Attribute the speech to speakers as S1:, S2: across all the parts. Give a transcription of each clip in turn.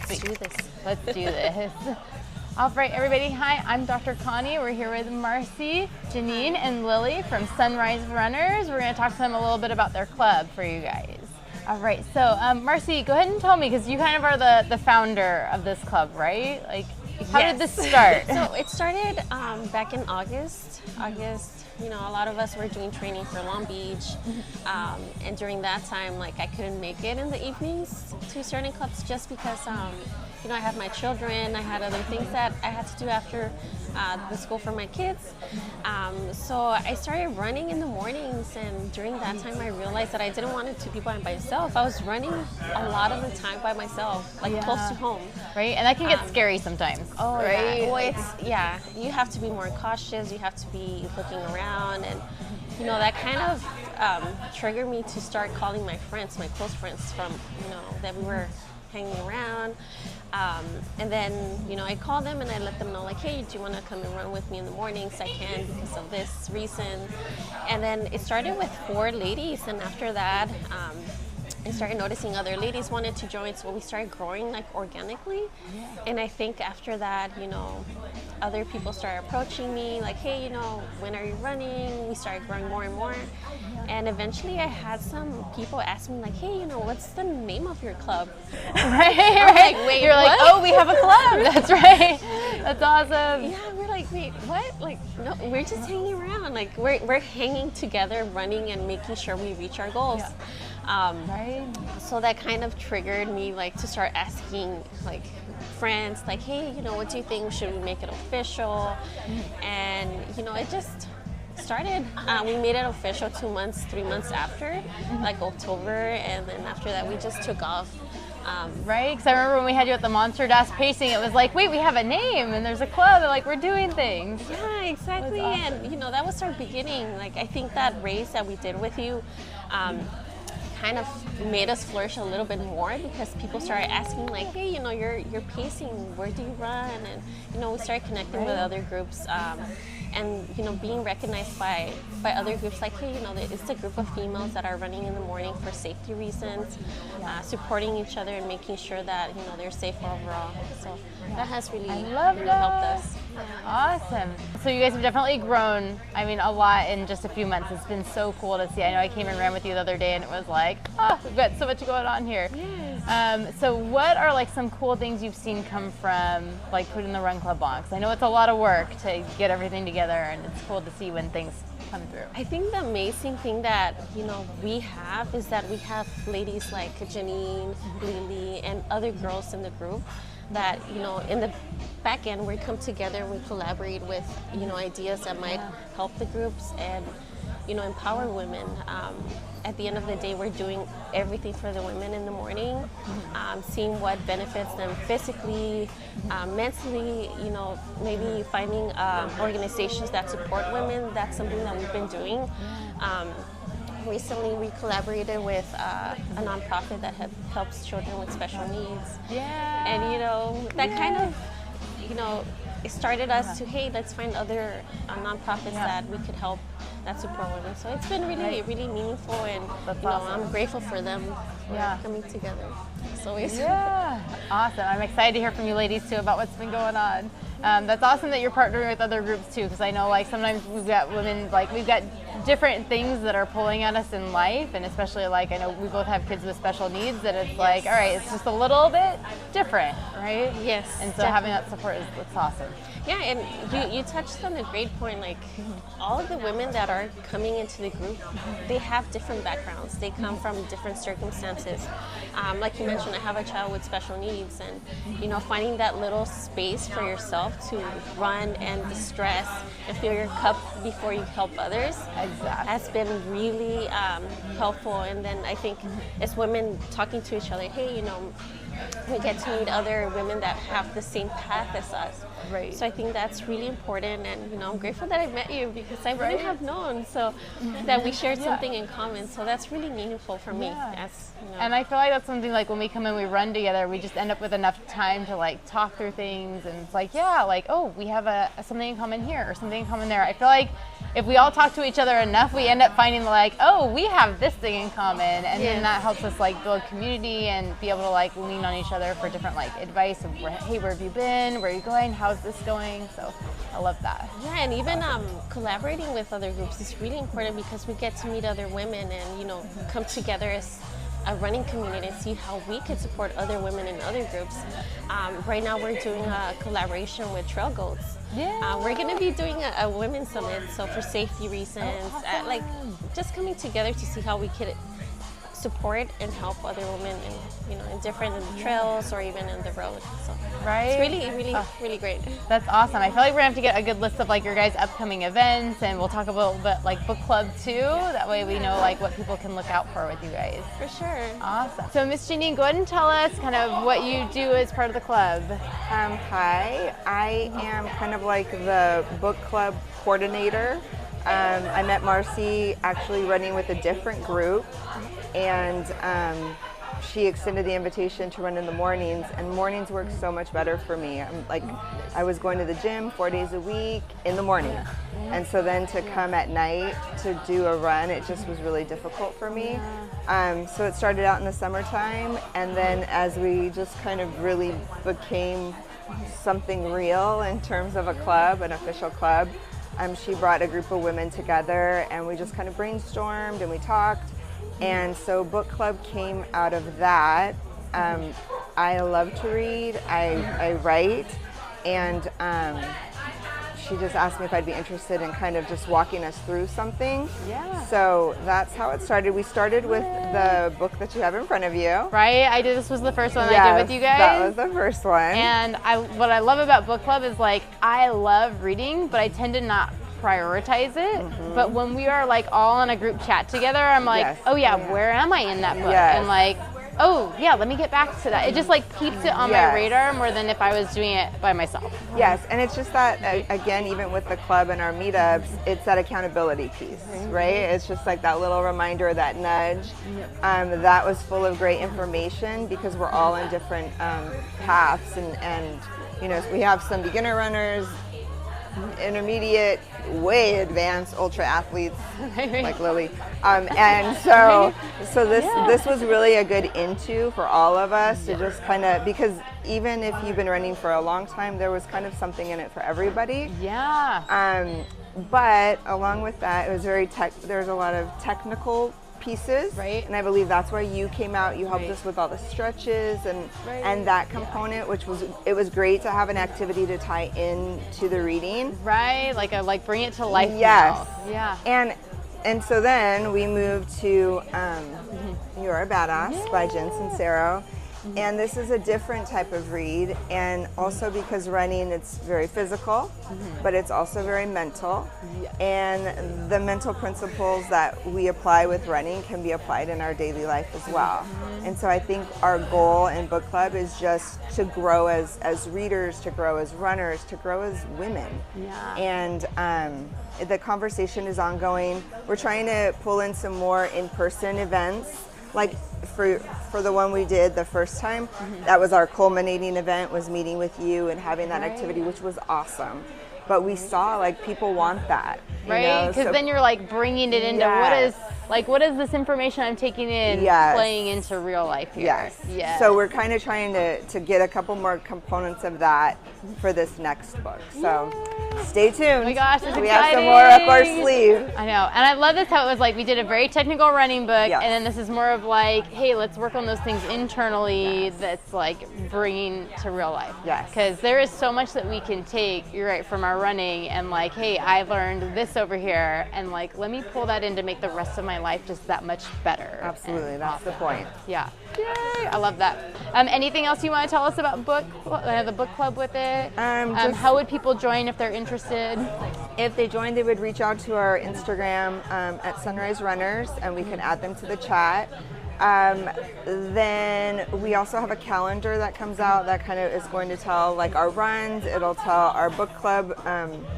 S1: Let's do this.
S2: Let's do this. All right, everybody. Hi, I'm Dr. Connie. We're here with Marce, Janene, and Lili from Sunrise Runners. We're going to talk to them a little bit about their club for you guys. All right, so Marce, go ahead and tell me, because you kind of are the founder of this club, right? Like, how did this start?
S1: So it started back in August. You know, a lot of us were doing training for Long Beach, and during that time, like, I couldn't make it in the evenings to certain clubs just because, you know, I have my children. I had other things that I had to do after the school for my kids. So I started running in the mornings, and during that time, I realized that I didn't want it to be by myself. I was running a lot of the time by myself, like close to home.
S2: Right, and that can get scary sometimes.
S1: Oh,
S2: right?
S1: Yeah. Well, you have to be more cautious. You have to be looking around, and you know, that kind of triggered me to start calling my friends, my close friends from, you know, that we were hanging around. And then, you know, I called them and I let them know, like, hey, do you want to come and run with me in the mornings? I can because of this reason. And then it started with 4 ladies, and after that, I started noticing other ladies wanted to join, so we started growing, like, organically. And I think after that, you know, other people started approaching me, like, hey, you know, when are you running? We started growing more and more. And eventually I had some people ask me, like, hey, you know, what's the name of your club?
S2: Right.
S1: Like, wait,
S2: you're
S1: what?
S2: like, oh, we have a club. That's right. That's awesome.
S1: Yeah, we're like, wait, what? Like, no, we're just hanging around. Like, we're hanging together, running and making sure we reach our goals.
S2: Right.
S1: So that kind of triggered me, like, to start asking, like, friends, like, hey, you know, what do you think? Should we make it official? And, you know, it just started. We made it official 3 months after, like October, and then after that we just took off.
S2: Right, because I remember when we had you at the Monster Dash Pacing, it was like, wait, we have a name and there's a club, and like, we're doing things.
S1: Yeah, exactly.
S2: Awesome.
S1: And you know, that was our beginning. Like, I think that race that we did with you kind of made us flourish a little bit more, because people started asking, like, hey, you know, you're pacing, where do you run? And you know, we started connecting with other groups, and you know, being recognized by other groups, like, hey, you know, it's a group of females that are running in the morning for safety reasons, supporting each other and making sure that, you know, they're safe overall. So that has really, helped us.
S2: Awesome. So you guys have definitely grown, I mean, a lot in just a few months. It's been so cool to see. I know I came and ran with you the other day, and it was like, oh, we've got so much going on here.
S1: Yes.
S2: So what are, like, some cool things you've seen come from, like, putting the Run Club on? 'Cause I know it's a lot of work to get everything together, and it's cool to see when things come through.
S1: I think the amazing thing that, you know, we have is that we have ladies like Janene, Lili, and other girls in the group that, you know, in the back end, we come together and we collaborate with, you know, ideas that might help the groups and, you know, empower women. At the end of the day, we're doing everything for the women in the morning, seeing what benefits them physically, mentally, you know, maybe finding organizations that support women. That's something that we've been doing. Recently, we collaborated with a nonprofit that helps children with special needs.
S2: Yeah.
S1: And, you know, that kind of, you know, it started us to, hey, let's find other nonprofits that we could help that support women. So it's been really, really meaningful, and
S2: That's
S1: you know,
S2: awesome.
S1: I'm grateful for them for coming together. So it's
S2: Awesome. I'm excited to hear from you ladies too about what's been going on. That's awesome that you're partnering with other groups too, because I know, like, sometimes we've got women, like, we've got different things that are pulling at us in life, and especially, like, I know we both have kids with special needs, that it's like, all right, it's just a little bit different, right?
S1: Yes.
S2: And so having that support it's awesome.
S1: Yeah, and you touched on a great point. Like, all of the women that are coming into the group, they have different backgrounds. They come from different circumstances. Like you mentioned, I have a child with special needs, and you know, finding that little space for yourself to run and distress and fill your cup before you help others has been really helpful. And then I think as women talking to each other, hey, you know, we get to meet other women that have the same path as us.
S2: Right.
S1: So I think that's really important, and you know, I'm grateful that I met you, because I wouldn't have known that we shared something in common. So that's really meaningful for me. As, you know.
S2: And I feel like that's something, like, when we come and we run together, we just end up with enough time to, like, talk through things, and it's like, yeah, like, oh, we have something in common here or something in common there. I feel like if we all talk to each other enough, we end up finding like, oh, we have this thing in common, and then that helps us like build community and be able to like lean on each other for different like advice of, hey, where have you been? Where are you going? How's this going? So I love that.
S1: Yeah, and even collaborating with other groups is really important because we get to meet other women and, you know, come together as a running community and see how we could support other women in other groups. Right now we're doing a collaboration with Trail Goats.
S2: Yeah.
S1: We're going to be doing a women's summit, so for safety reasons, like just coming together to see how we could support and help other women in, you know, in different trails or even in the road. So it's really great.
S2: That's awesome. I feel like we're gonna have to get a good list of like your guys' upcoming events, and we'll talk a little bit like book club too. That way we know like what people can look out for with you guys.
S1: For sure.
S2: Awesome. So Miss Janene, go ahead and tell us kind of what you do as part of the club.
S3: Hi, I am kind of like the book club coordinator. I met Marce actually running with a different group, and she extended the invitation to run in the mornings, and mornings work so much better for me. I was going to the gym 4 days a week in the morning, and so then to come at night to do a run, it just was really difficult for me. So it started out in the summertime, and then as we just kind of really became something real in terms of a club, an official club, she brought a group of women together, and we just kind of brainstormed and we talked. And so book club came out of that. I love to read, I write, and she just asked me if I'd be interested in kind of just walking us through something.
S2: Yeah.
S3: So that's how it started. We started with the book that you have in front of you.
S2: Right, this was the first one I did with you guys.
S3: That was the first one.
S2: And what I love about book club is like, I love reading, but I tend to not prioritize it. But when we are like all in a group chat together, I'm like, oh yeah, where am I in that book? And like, oh yeah, let me get back to that. It just like keeps it on my radar more than if I was doing it by myself.
S3: Yes, and it's just that, again, even with the club and our meetups, it's that accountability piece, right? It's just like that little reminder, that nudge. That was full of great information because we're all in different paths, and you know, we have some beginner runners, intermediate, way advanced ultra athletes like Lili, and so this was really a good into for all of us to just kind of, because even if you've been running for a long time, there was kind of something in it for everybody. But along with that, it was there's a lot of technical pieces, and I believe that's why you came out. You helped us with all the stretches and that component, which was great to have an activity to tie in to the reading,
S2: like bring it to life.
S3: And so then we moved to You're a Badass by Jen Sincero. And this is a different type of read, and also because running, it's very physical, but it's also very mental. And the mental principles that we apply with running can be applied in our daily life as well. And so I think our goal in book club is just to grow as readers, to grow as runners, to grow as women. And the conversation is ongoing. We're trying to pull in some more in-person events. Like for the one we did the first time, that was our culminating event, was meeting with you and having that activity, which was awesome. But we saw like people want that,
S2: because then you're like bringing it into what is this information I'm taking in playing into real life here. So we're kind of trying to get a couple more components of that for this next book. So stay tuned. Oh my gosh, this is
S3: we have some more up our sleeve.
S2: I know, and I love this how it was like we did a very technical running book, and then this is more of like, hey, let's work on those things internally that's like bringing to real life. Because there is so much that we can take, you're right, from our running, and like, hey, I learned this over here, and like, let me pull that in to make the rest of my life just that much better.
S3: Absolutely, that's the point.
S2: Yay, I love that. Anything else you want to tell us about the book club with it? How would people join if they're interested?
S3: If they join, they would reach out to our Instagram at Sunrise Runners, and we can add them to the chat. Then we also have a calendar that comes out that kind of is going to tell like our runs. It'll tell our book club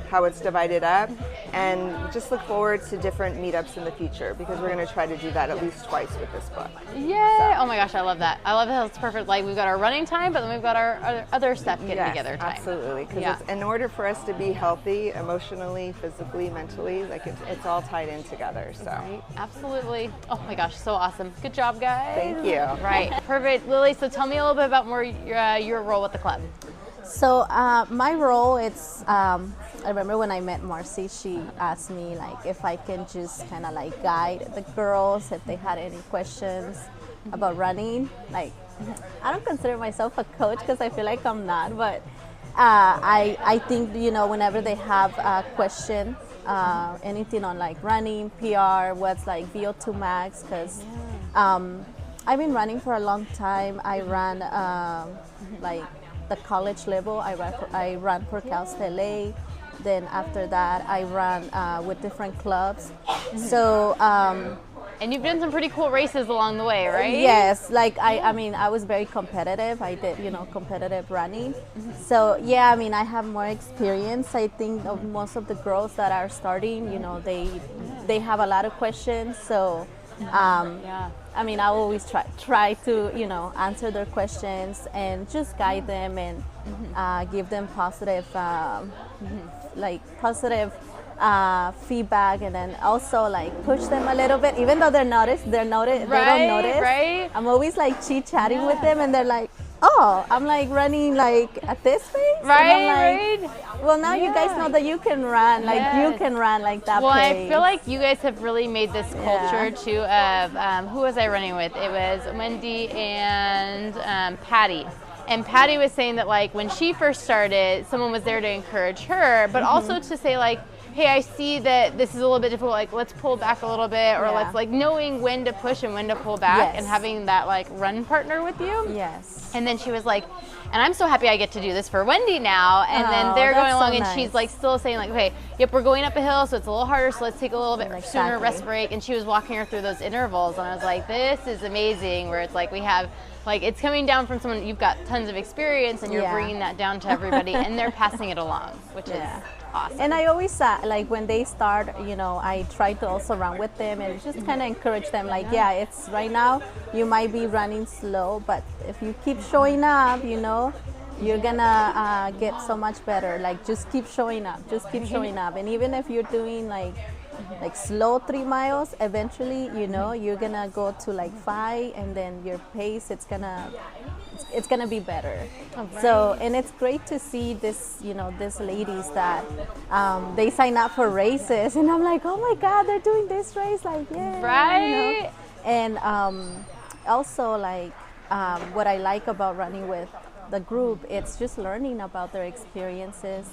S3: how it's divided up, and just look forward to different meetups in the future because we're going to try to do that at least twice with this book.
S2: Yay!
S3: So.
S2: Oh my gosh, I love that. I love how it's perfect. Like we've got our running time, but then we've got our other stuff getting together time.
S3: Absolutely. Because in order for us to be healthy, emotionally, physically, mentally, like it's all tied in together. So.
S2: Right. Absolutely. Oh my gosh, so awesome. Good job, guys.
S3: Thank you.
S2: Right. Perfect. Lili, so tell me a little bit about more your role with the club.
S4: So my role, it's I remember when I met Marce, she asked me like if I can just kind of like guide the girls if they had any questions about running. Like I don't consider myself a coach because I feel like I'm not, but I think whenever they have a question, anything on like running, PR, what's like VO2 max, because I've been running for a long time. I ran like the college level. I ran for Cal State LA. Then after that, I ran with different clubs. So.
S2: And you've done some pretty cool races along the way, right?
S4: Yes, like I mean, I was very competitive. I did, competitive running. So yeah, I mean, I have more experience. I think of most of the girls that are starting, they have a lot of questions. So I mean, I always try to, answer their questions and just guide them and give them positive, feedback, and then also like push them a little bit, even though they don't notice.
S2: Right.
S4: I'm always like chit-chatting with them, and they're like, "Oh, I'm like running like at this pace."
S2: Right.
S4: Well, now you guys know that you can run, you can run like that.
S2: Well,
S4: pace.
S2: I feel like you guys have really made this culture too of who was I running with? It was Wendy and Patty. And Patty was saying that like when she first started, someone was there to encourage her, but also to say like, hey, I see that this is a little bit difficult, like let's pull back a little bit, or let's like knowing when to push and when to pull back, and having that like run partner with you.
S4: Yes.
S2: And then she was like, and I'm so happy I get to do this for Wendy now. And then they're going along, and she's like still saying like, okay, yep, we're going up a hill, so it's a little harder, so let's take a little bit sooner rest break. And she was walking her through those intervals, and I was like, this is amazing, where it's like we have, like it's coming down from someone, you've got tons of experience, and you're bringing that down to everybody, and they're passing it along, which is awesome.
S4: And I always like when they start, I try to also run with them and just kind of encourage them, like, it's right now you might be running slow, but if you keep showing up, you're gonna get so much better. Like just keep showing up, and even if you're doing like slow 3 miles, eventually you're gonna go to like 5, and then your pace it's gonna be better. So, and it's great to see this, these ladies that they sign up for races, and I'm like, oh my God, they're doing this race, like, yeah,
S2: right.
S4: And also like what I like about running with the group, it's just learning about their experiences,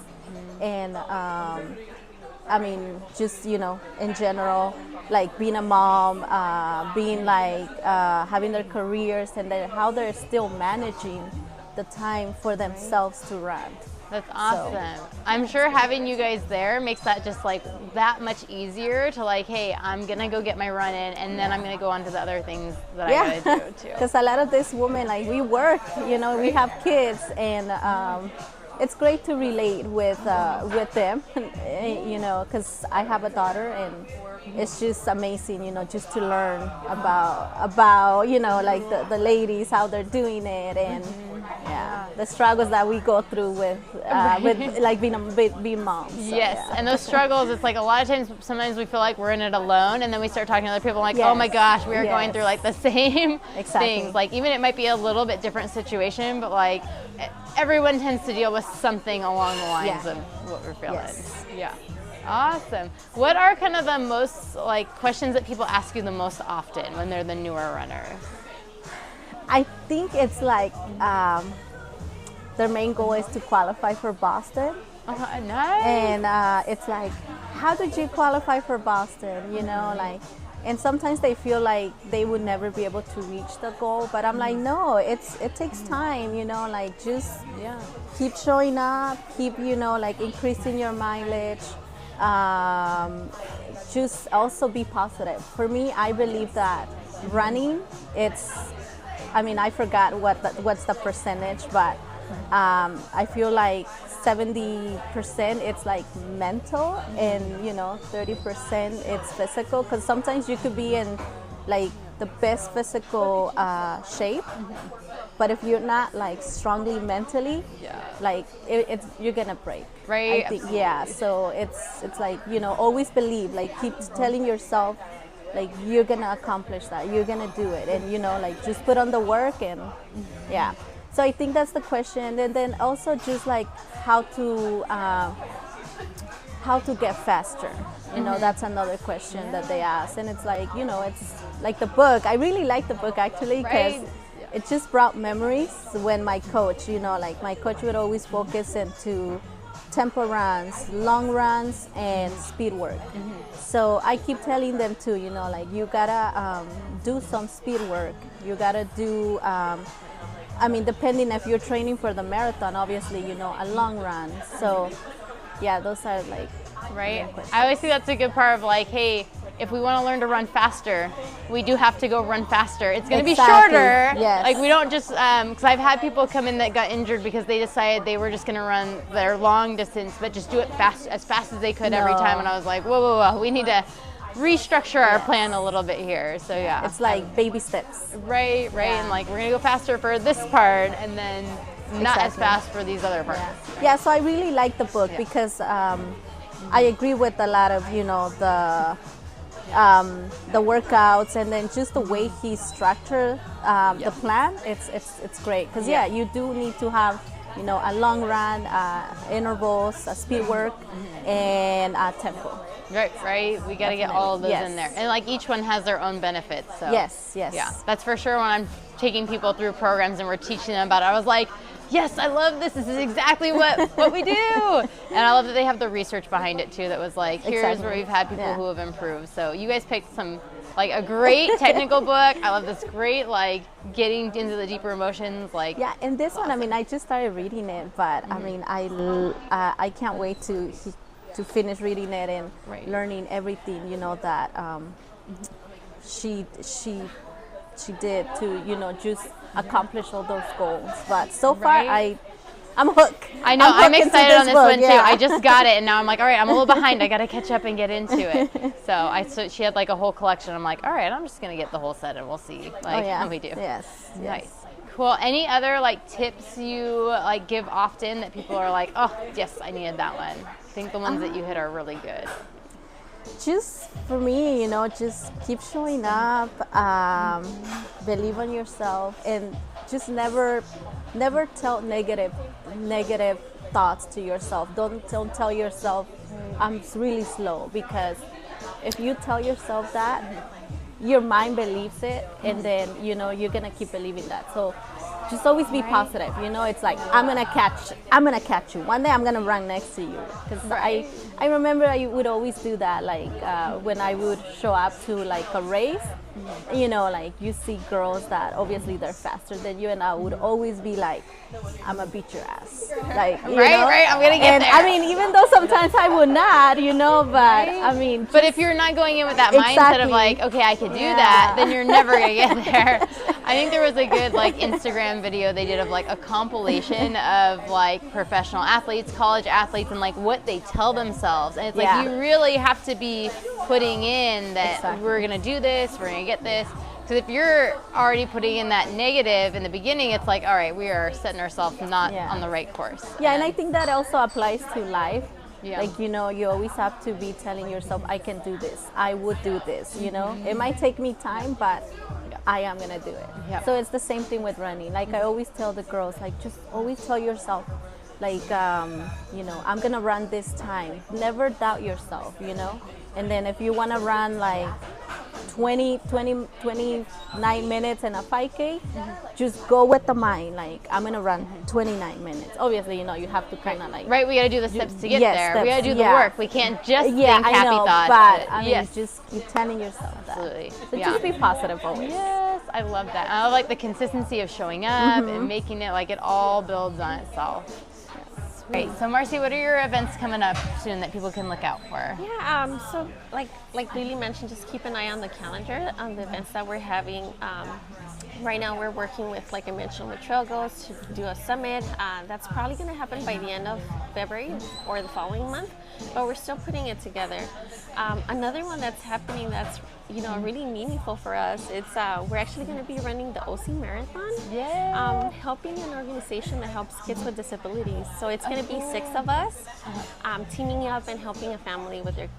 S4: and I mean, just, in general, like being a mom, being like having their careers, and how they're still managing the time for themselves to run.
S2: That's awesome. I'm sure having you guys there makes that just like that much easier to like, hey, I'm going to go get my run in, and then I'm going to go on to the other things that I got to do too.
S4: Because a lot of these women, like we work, we have kids, and it's great to relate with them, because I have a daughter, and it's just amazing, just to learn about like the ladies, how they're doing it, and the struggles that we go through with like being moms. So,
S2: yes, and those struggles, it's like a lot of times, sometimes we feel like we're in it alone, and then we start talking to other people, like, oh my gosh, we are going through like the same things. Like even it might be a little bit different situation, but like everyone tends to deal with something along the lines of what we're feeling. Yeah. Awesome. What are kind of the most like questions that people ask you the most often when they're the newer runners?
S4: I think it's like their main goal is to qualify for Boston.
S2: Nice.
S4: And it's like, how did you qualify for Boston? Like, and sometimes they feel like they would never be able to reach the goal, but I'm like, no, it takes time, like just keep showing up, keep like increasing your mileage, just also be positive. For me, I believe that running, I mean, I forgot what's the percentage, but I feel like 70% it's like mental, and 30% it's physical, because sometimes you could be in like the best physical shape, but if you're not like strongly mentally, like you're gonna break,
S2: Right.
S4: I think, yeah. So it's like, always believe, like keep telling yourself like you're gonna accomplish that, you're gonna do it, and like just put on the work, and yeah. So I think that's the question, and then also just like how to get faster. That's another question that they ask, and it's like, it's like the book. I really like the book actually, because it just brought memories when my coach, like my coach would always focus into tempo runs, long runs, and speed work. So I keep telling them too, like you gotta do some speed work. You gotta do, I mean, depending if you're training for the marathon, obviously, a long run. So yeah, those are like,
S2: right. I always think that's a good part of like, hey, if we want to learn to run faster, we do have to go run faster. It's going to be shorter.
S4: Yes.
S2: Like we don't just, because I've had people come in that got injured because they decided they were just going to run their long distance, but just do it as fast as they could every time. And I was like, whoa, we need to restructure our plan a little bit here. So yeah.
S4: It's like baby steps.
S2: Right.
S4: Yeah.
S2: And like, we're going to go faster for this part, and then not as fast for these other parts.
S4: Yeah, so I really like the book because I agree with a lot of, the workouts, and then just the way he structured the plan. It's great, because you do need to have a long run, intervals, speed work, and tempo.
S2: Right. We got to get all of those in there, and like each one has their own benefits. So
S4: yes.
S2: Yeah, that's for sure. When I'm taking people through programs and we're teaching them about it, I was like, yes, I love this. This is exactly what we do. And I love that they have the research behind it too. That was like, here's where we've had people who have improved. So you guys picked like a great technical book. I love this great, like getting into the deeper emotions. Like,
S4: yeah, and this one, I mean, I just started reading it, but I mean, I can't wait to finish reading it and learning everything, that she did to, just accomplish all those goals. But so far, I'm hooked.
S2: I know. I'm excited on this one too.
S4: Yeah.
S2: I just got it, and now I'm like, all right, I'm a little behind. I got to catch up and get into it. So she had like a whole collection. I'm like, all right, I'm just gonna get the whole set, and we'll see how we do.
S4: Yes.
S2: Nice. Cool. Any other like tips you like give often that people are like, oh yes, I needed that one? I think the ones that you hit are really good.
S4: Just for me, just keep showing up, believe in yourself, and just never tell negative thoughts to yourself. Don't tell yourself I'm really slow, because if you tell yourself that, your mind believes it, and then you're gonna keep believing that. So just always be positive. It's like I'm gonna catch you one day. I'm gonna run next to you, because I remember I would always do that, like when I would show up to like a race. Like you see girls that obviously they're faster than you, and I would always be like, I'm gonna beat your ass, like
S2: right, I'm gonna get there.
S4: I mean, even though sometimes I would not, but I mean,
S2: but if you're not going in with that mindset of like, okay, I could do that, then you're never gonna get there. I think there was a good like Instagram video they did of like a compilation of like professional athletes, college athletes, and like what they tell themselves, and it's like you really have to be putting in that we're gonna do this, we're gonna get this. Because if you're already putting in that negative in the beginning, it's like, all right, we are setting ourselves not on the right course.
S4: Yeah, and I think that also applies to life.
S2: Yeah.
S4: Like, you always have to be telling yourself, I can do this, I would do this, It might take me time, but I am gonna do it.
S2: Yeah.
S4: So it's the same thing with running. Like I always tell the girls, like just always tell yourself, like, I'm gonna run this time. Never doubt yourself, And then if you wanna run like 29 minutes in a 5K, just go with the mind, like I'm gonna run 29 minutes. Obviously, you have to kind of like...
S2: Right, we gotta do the steps to get there.
S4: Steps,
S2: we gotta do the work. We can't just think
S4: I
S2: happy
S4: know,
S2: thoughts.
S4: But I mean, just keep telling yourself that.
S2: Absolutely.
S4: So just be positive always.
S2: Yes, I love that. I love like the consistency of showing up and making it like it all builds on itself. Great. So Marce, what are your events coming up soon that people can look out for?
S1: Yeah, so like Lili mentioned, just keep an eye on the calendar on the events that we're having. Right now we're working with, like I mentioned, with Trail Girls to do a summit. That's probably going to happen by the end of February or the following month, but we're still putting it together. Another one that's happening that's really meaningful for us, it's we're actually going to be running the OC Marathon.
S2: Yeah.
S1: Helping an organization that helps kids with disabilities. So it's going to be 6 of us teaming up and helping a family with their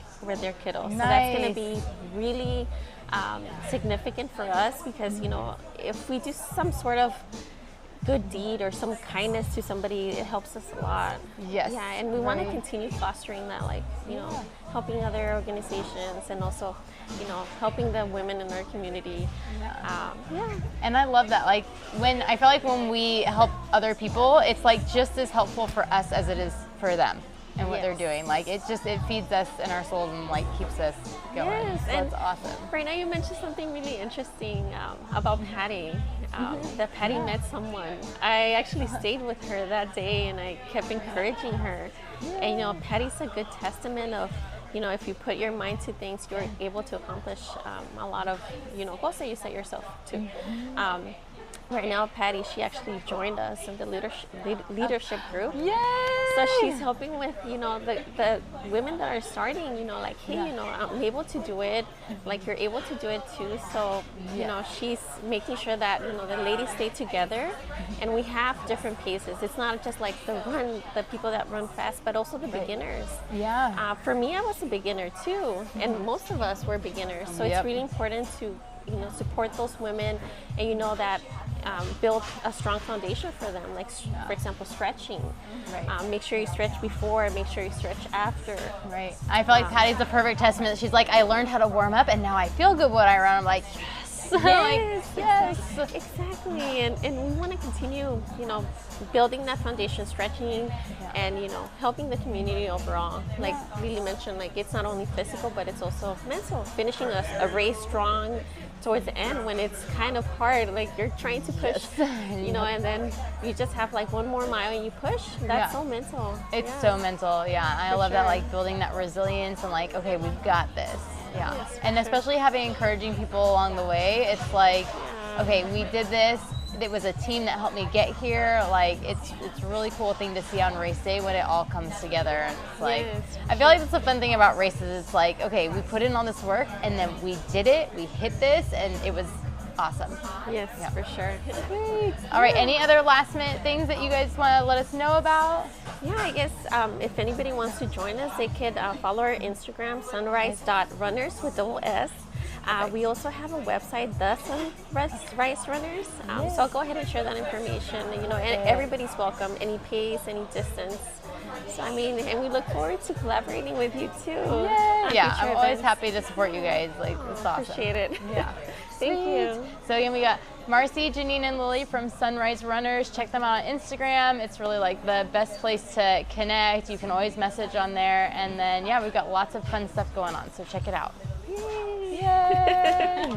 S1: kiddos.
S2: Nice.
S1: So that's going to be really significant for us because if we do some sort of good deed or some kindness to somebody, it helps us a lot.
S2: Yes.
S1: Yeah, and we want to continue fostering that, helping other organizations and also, helping the women in our community.
S2: Yeah. And I love that. Like I feel like when we help other people, it's like just as helpful for us as it is for them and what they're doing. Like it feeds us in our souls and like keeps us going.
S1: Yes,
S2: so
S1: and
S2: it's awesome.
S1: Right now you mentioned something really interesting about Patty. That Patty met someone. I actually stayed with her that day and I kept encouraging her. And Patty's a good testament of, if you put your mind to things, you're able to accomplish a lot of, goals that you set yourself to. Right now, Patty, she actually joined us in the leadership group.
S2: Yay!
S1: So she's helping with, the women that are starting, like, hey, I'm able to do it. Like, you're able to do it too. So, she's making sure that, the ladies stay together and we have different paces. It's not just like the people that run fast, but also the beginners.
S2: Yeah.
S1: For me, I was a beginner too. And most of us were beginners. So it's really important to, support those women and that build a strong foundation for them, like for example stretching.
S2: Right.
S1: Make sure you stretch before, make sure you stretch after.
S2: Right. I feel like Patty's the perfect testament. She's like, I learned how to warm up and now I feel good when I run. I'm like, yes.
S1: Yes, exactly. And we want to continue building that foundation, stretching and helping the community overall. Like Lili mentioned, like it's not only physical but it's also mental. Finishing a race strong towards the end when it's kind of hard, like you're trying to push, and then you just have like one more mile and you push. That's so mental.
S2: It's so mental. Yeah, I love that, like building that resilience and like, okay, we've got this. Yeah,
S1: yes,
S2: and especially having encouraging people along the way. It's like, okay, we did this. It was a team that helped me get here. Like it's a really cool thing to see on race day when it all comes together. And it's like, I feel like that's the fun thing about races. It's like, okay, we put in all this work and then we did it. We hit this, and it was awesome.
S1: Yes, for sure.
S2: Great. All right. Any other last minute things that you guys want to let us know about?
S1: Yeah, I guess if anybody wants to join us, they could follow our Instagram, sunrise.runners with double S. We also have a website, the Sunrise Runners. So I'll go ahead and share that information. And everybody's welcome, any pace, any distance. So and we look forward to collaborating with you too.
S2: Yeah, I'm always happy to support you guys. Like, it's awesome.
S1: Appreciate it.
S2: Yeah.
S1: Thank you.
S2: So again, we got Marce, Janene, and Lili from Sunrise Runners. Check them out on Instagram. It's really like the best place to connect. You can always message on there. And then, we've got lots of fun stuff going on. So check it out.
S1: Yay.
S2: Yay!